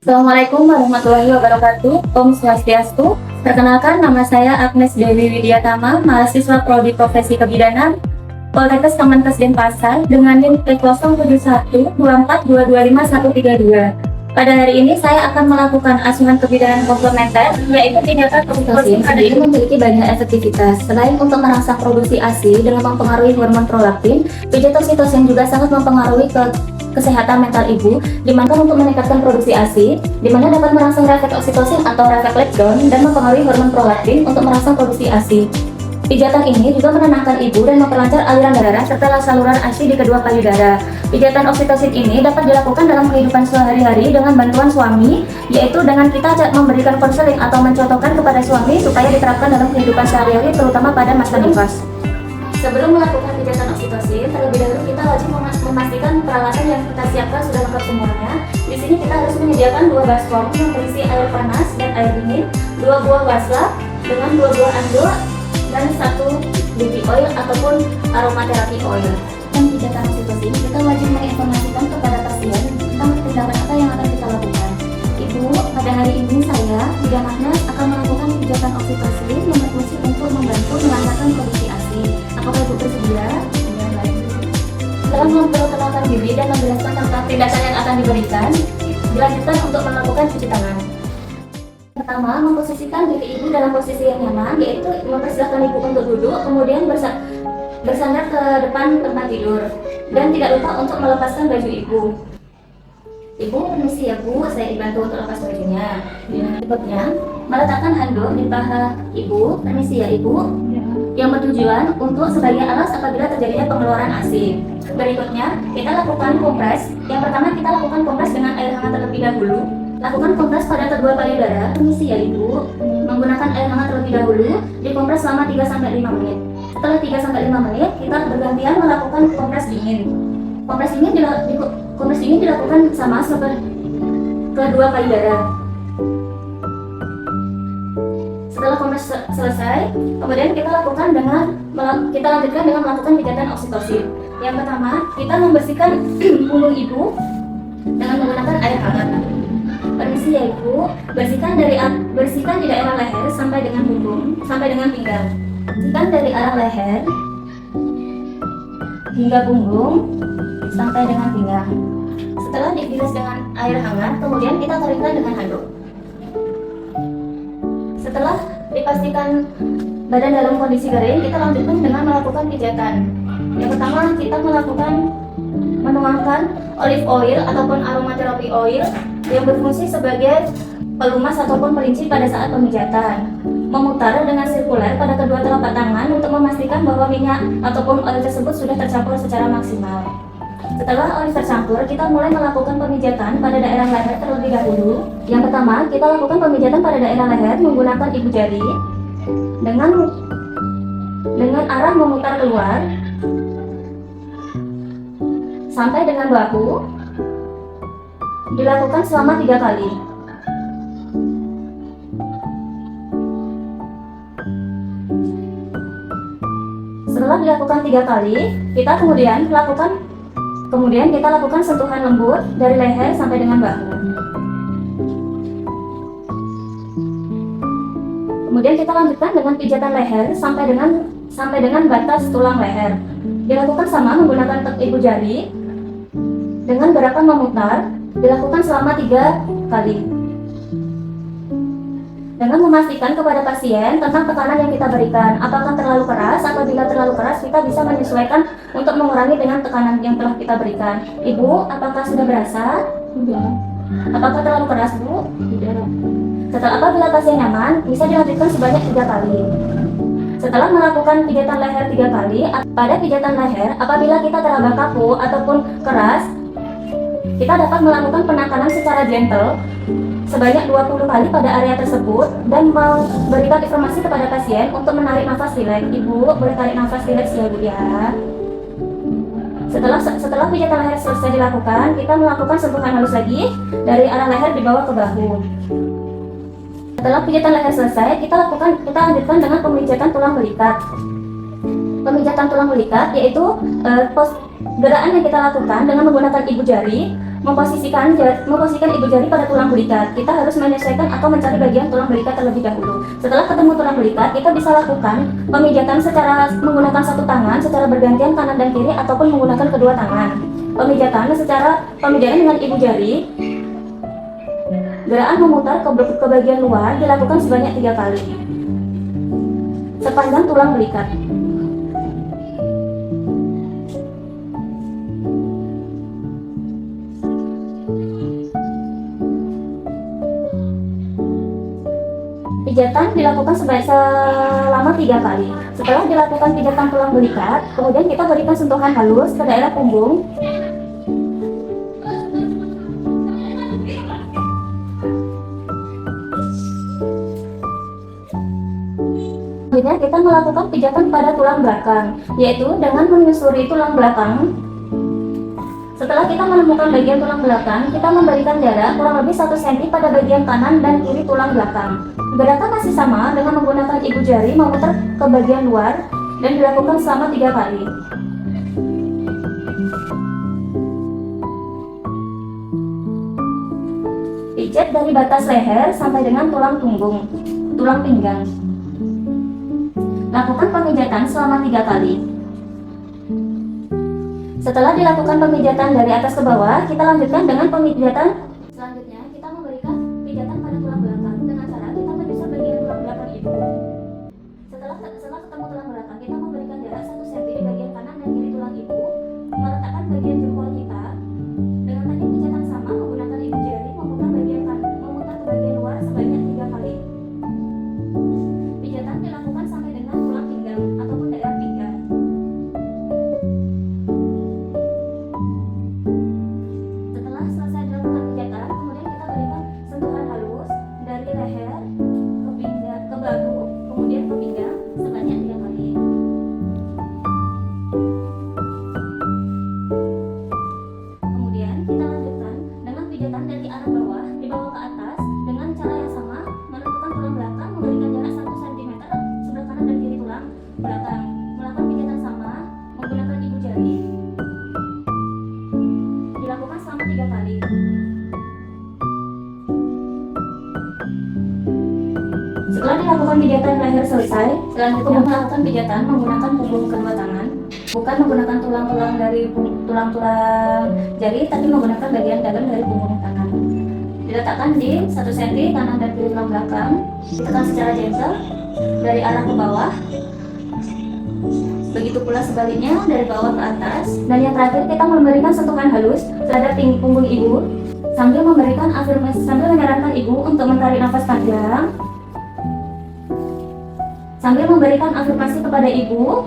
Assalamualaikum warahmatullahi wabarakatuh. Om Swastiastu. Perkenalkan, nama saya Agnes Dewi Widiatama, mahasiswa Prodi Profesi Kebidanan Poltekkes Kemenkes Denpasar dengan NIM P0124225132. Pada hari ini saya akan melakukan asuhan kebidanan komplementer, yaitu tindakan oksitosin sendiri memiliki banyak efektivitas. Selain untuk merangsang produksi ASI dengan mempengaruhi hormon prolaktin, pijat oksitosin juga sangat mempengaruhi kesehatan mental ibu, dimana untuk meningkatkan produksi ASI, di mana dapat merangsang refleks oksitosin atau refleks letdown dan mempengaruhi hormon prolaktin untuk merangsang produksi ASI. Pijatan ini juga menenangkan ibu dan memperlancar aliran darah serta saluran ASI di kedua payudara. Pijatan oksitosin ini dapat dilakukan dalam kehidupan sehari-hari dengan bantuan suami, yaitu dengan kita memberikan konseling atau mencotokkan kepada suami supaya diterapkan dalam kehidupan sehari-hari, terutama pada masa nifas. Sebelum melakukan pijatan oksitosin, terlebih dahulu kita wajib memastikan peralatan yang kita siapkan sudah lengkap semuanya. Di sini kita harus menyediakan 2 baskom yang berisi air panas dan air dingin, 2 buah waslap dengan 2 buah anduk, dan 1 baby oil ataupun aromaterapi oil. Dan pijatan oksitosin, kita wajib menginformasikan kepada pasien tentang tindakan apa yang akan kita lakukan. Ibu, pada hari ini saya, Bidan Agnes, akan melakukan pijatan oksitosin yang berfungsi untuk membantu melancarkan produksi ASI. Apakah ibu bersedia? Setelah memperkenalkan diri dan menjelaskan tentang tindakan yang akan diberikan, dilanjutkan untuk melakukan cuci tangan. Pertama, memposisikan diri ibu dalam posisi yang nyaman, yaitu mempersilahkan ibu untuk duduk, kemudian bersandar ke depan tempat tidur, dan tidak lupa untuk melepaskan baju ibu. Ibu, permisi ya Bu, saya dibantu untuk lepas bajunya. Berikutnya, meletakkan handuk di paha ibu, permisi ya Ibu, yang bertujuan untuk sebagai alas apabila terjadinya pengeluaran ASI. Berikutnya, kita lakukan kompres. Yang pertama, kita lakukan kompres dengan air hangat terlebih dahulu. Lakukan kompres pada kedua payudara, permisi ya Ibu. Menggunakan air hangat terlebih dahulu, dikompres selama 3-5 menit. Setelah 3-5 menit, kita bergantian melakukan kompres dingin. Kompres dingin dilakukan sama seperti kedua payudara. Setelah kompres selesai, kemudian kita lanjutkan dengan melakukan pijatan oksitosin. Yang pertama, kita membersihkan punggung ibu dengan menggunakan air hangat. Permisi ya Ibu, bersihkan di daerah leher sampai dengan punggung, sampai dengan pinggang. Bersihkan dari arah leher hingga punggung sampai dengan pinggang. Setelah dibilas dengan air hangat, kemudian kita keringkan dengan handuk. Setelah dipastikan badan dalam kondisi kering, kita lanjutkan dengan melakukan pijatan. Yang pertama, kita menuangkan olive oil ataupun aromaterapi oil yang berfungsi sebagai pelumas ataupun perinci pada saat pemijatan. Memutar dengan sirkuler pada kedua telapak tangan untuk memastikan bahwa minyak ataupun oil tersebut sudah tercampur secara maksimal. Setelah oil tercampur, kita mulai melakukan pemijatan pada daerah leher terlebih dahulu. Yang pertama, kita lakukan pemijatan pada daerah leher menggunakan ibu jari dengan arah memutar keluar sampai dengan bahu. Dilakukan selama 3 kali. Setelah dilakukan 3 kali, kita kemudian kita lakukan sentuhan lembut dari leher sampai dengan bahu. Kemudian kita lanjutkan dengan pijatan leher sampai dengan batas tulang leher. Dilakukan sama menggunakan ibu jari dengan gerakan memutar. Dilakukan selama 3 kali. Dengan memastikan kepada pasien tentang tekanan yang kita berikan, apakah terlalu keras. Apabila terlalu keras, kita bisa menyesuaikan untuk mengurangi dengan tekanan yang telah kita berikan. Ibu, apakah sudah berasa? Tidak. Apakah terlalu keras, Bu? Tidak. Apabila pasien nyaman, bisa dilanjutkan sebanyak 3 kali. Setelah melakukan pijatan leher 3 kali, pada pijatan leher, apabila kita teraba kaku ataupun keras, kita dapat melakukan penekanan secara gentle sebanyak 20 kali pada area tersebut dan memberikan informasi kepada pasien untuk menarik nafas rileks. Ibu, boleh tarik nafas rileks ya Bu ya. Setelah pijatan leher selesai dilakukan, kita melakukan sentuhan halus lagi dari arah leher dibawa ke bahu. Setelah pijatan leher selesai, kita lanjutkan dengan pemijatan tulang belikat. Pemijatan tulang belikat yaitu gerakan yang kita lakukan dengan menggunakan ibu jari, memposisikan ibu jari pada tulang belikat. Kita harus menyesuaikan atau mencari bagian tulang belikat terlebih dahulu. Setelah ketemu tulang belikat, kita bisa lakukan pemijatan secara menggunakan satu tangan secara bergantian kanan dan kiri ataupun menggunakan kedua tangan. Pemijatan dengan ibu jari. Gerakan memutar ke bagian luar dilakukan sebanyak 3 kali sepanjang tulang belikat. Pijatan dilakukan selama 3 kali. Setelah dilakukan pijatan tulang belikat, kemudian kita berikan sentuhan halus ke daerah punggung. Selanjutnya kita melakukan pijatan pada tulang belakang, yaitu dengan menyusuri tulang belakang. Setelah kita menemukan bagian tulang belakang, kita memberikan jarak kurang lebih 1 cm pada bagian kanan dan kiri tulang belakang. Gerakan masih sama dengan menggunakan ibu jari memutar ke bagian luar dan dilakukan selama 3 kali. Pijat dari batas leher sampai dengan tulang pinggang. Lakukan pemijatan selama 3 kali. Setelah dilakukan pemijatan dari atas ke bawah, kita lanjutkan dengan pemijatan. Selanjutnya, kita memberikan pijatan pada tulang belakang dengan cara kita menyusur bagian tulang belakang ibu. Setelah ketemu tulang belakang, kita memberikan jarak 1 cm di bagian kanan dan kiri tulang ibu, meletakkan bagian jempol kita dengan teknik pijatan sama menggunakan ibu jari memutar ke bagian luar sebanyak 3 kali. Pijatan dilakukan sampai dengan tulang pinggang ataupun daerah pinggang. Setelah selesai dilakukan pijatan, kemudian kita berikan sentuhan halus dari leher ke pinggang, ke bahu, kemudian ke pinggang sebanyak 3 kali. Kemudian kita lanjutkan dengan pijatan dari arah bawah dibawa ke atas dengan cara yang sama, menentukan tulang belakang, memberikan jarak 1 cm sebelah kanan dan kiri tulang belakang. Melakukan pijatan sama menggunakan ibu jari. Dilakukan selama 3 kali. Setelah dilakukan pijatan leher selesai, selanjutnya melakukan pijatan menggunakan punggung kedua tangan, bukan menggunakan tulang-tulang jari, tapi menggunakan bagian dalam dari punggung tangan. Diletakkan di 1 cm kanan dan kiri tulang belakang, ditekan secara gentle dari arah ke bawah. Begitu pula sebaliknya dari bawah ke atas. Dan yang terakhir, kita memberikan sentuhan halus terhadap punggung ibu sambil menyarankan ibu untuk menarik nafas panjang. Sambil memberikan afirmasi kepada ibu,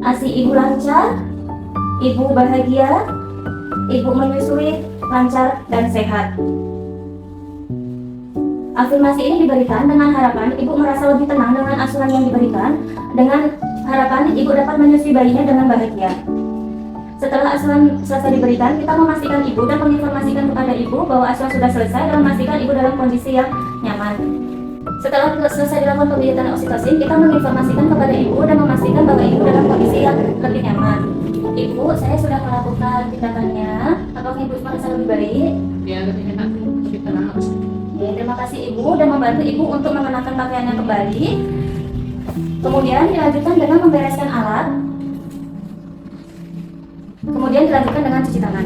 ASI ibu lancar, ibu bahagia, ibu menyusui lancar dan sehat. Afirmasi ini diberikan dengan harapan ibu merasa lebih tenang dengan asuhan yang diberikan, dengan harapan ibu dapat menyusui bayinya dengan bahagia. Setelah asuhan selesai diberikan, kita memastikan ibu dan menginformasikan kepada ibu bahwa asuhan sudah selesai dan memastikan ibu dalam kondisi yang nyaman. Setelah selesai dilakukan pemijatan oksitosin, kita menginformasikan kepada ibu dan memastikan bahwa ibu dalam kondisi yang lebih nyaman. Ibu, saya sudah melakukan tindakannya. Apakah ibu merasa lebih baik? Ya, lebih enak, lebih tenang. Ya, terima kasih ibu dan membantu ibu untuk mengenakan pakaiannya kembali. Kemudian dilanjutkan dengan membereskan alat. Kemudian dilanjutkan dengan cuci tangan.